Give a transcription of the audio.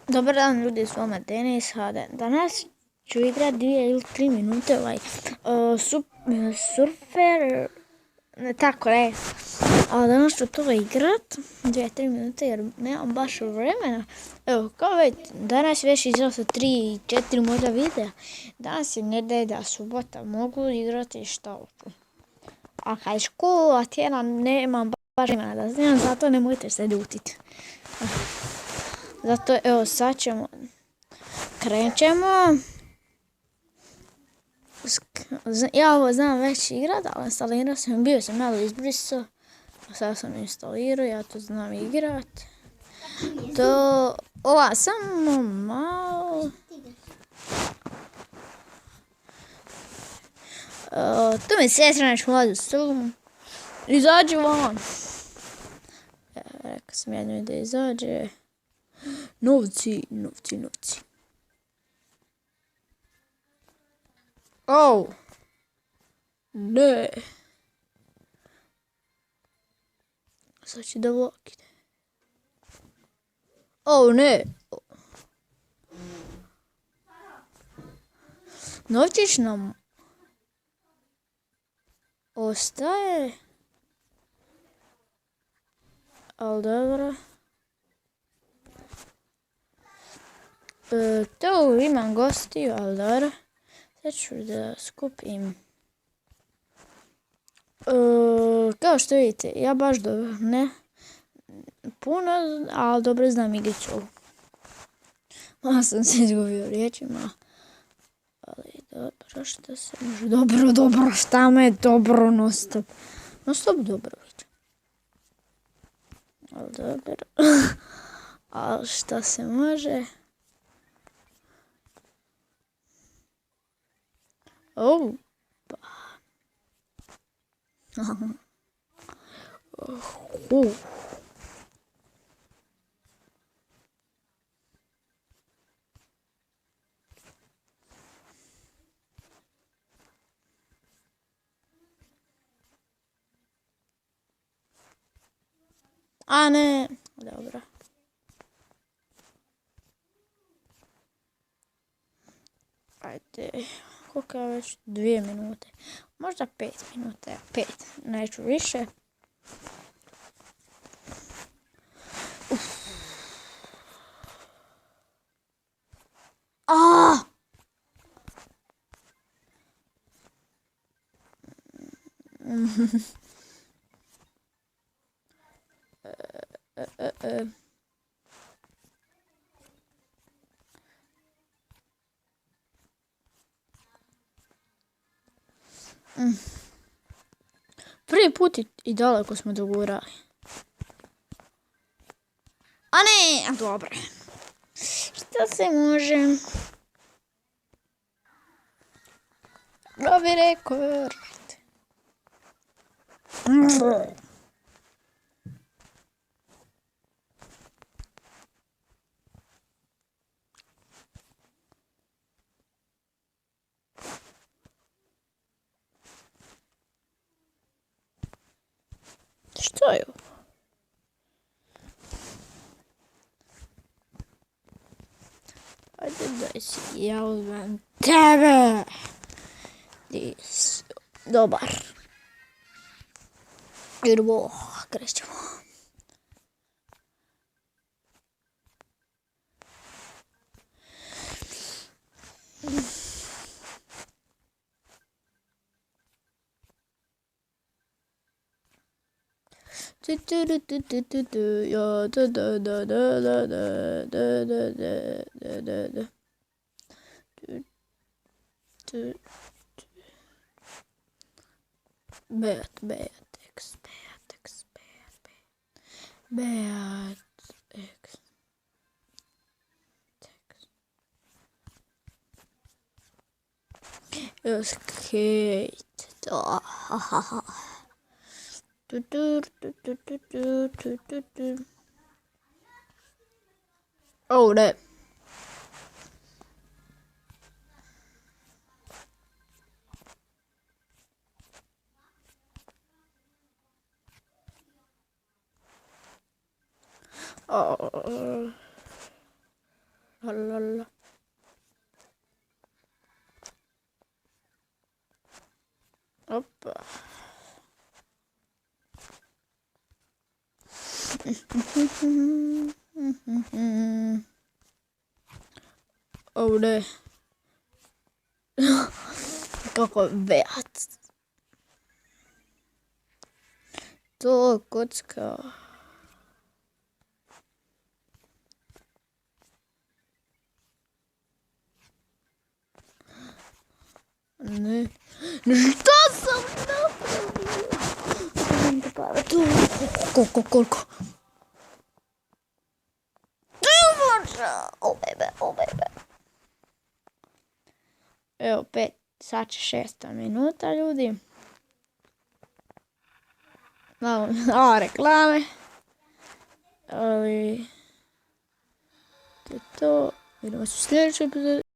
Dobar dan ljudi, s vama Denis HD. Danas ću igrat 2 ili 3 minute surfer, tako ne. A danas ću to igrat 2-3 minute jer nemam baš vremena. Evo, kao već, danas već igrao sam 3-4 možda videa. Danas je nedelja, subota, mogu igrati šta hoću. A kad je škola tjedan nemam baš vremena da znam, zato nemojte se ljutiti. Zato evo sad krećemo. Ja ovo znam već igrat, ali instalirao sam, bio sam malo izbrisao. Sad sam instalirao, ja to znam igrat. Ova samo malo. Tu mi sestra nešto mlađu stolu. Izađi van. Rekao sam jednom da izađe. Novci. Oh. Ne. Sad će da vlak ide. Oh, ne. Novčić nam ostaje. Ali dobro. To imam gostiju, ali dobro. Sad ću da skupim. Kao što vidite, ja baš dobro, ne puno, ali dobro znam igricu. Malo sam se izgubio riječima. Ali dobro, šta se može? Dobro, šta me je dobro non stop? Non stop dobro vidim. Ali dobro. Ali šta se može? Oh. A ne, dobro. Ajde, koliko je već? 2 minute. Možda 5 minuta. 5, neću više. Prvi put i daleko smo dogurali. A ne, dobro. Šta se može? Novi rekord. Što je ovo? Ajde da si ja uzmem tebe. Dobar. Idemo, krećemo. Beatrix. Skate. Oh, ne. Lalala. Opa. Ovdje. Kako vejac. To kocka. Ne. Šta sam napravio? Para tu. Koliko? Oh baby. Evo, 5 sati 6 minuta, ljudi. Malo reklame. Ali... To. Vidimo se u sljedećoj epizodi.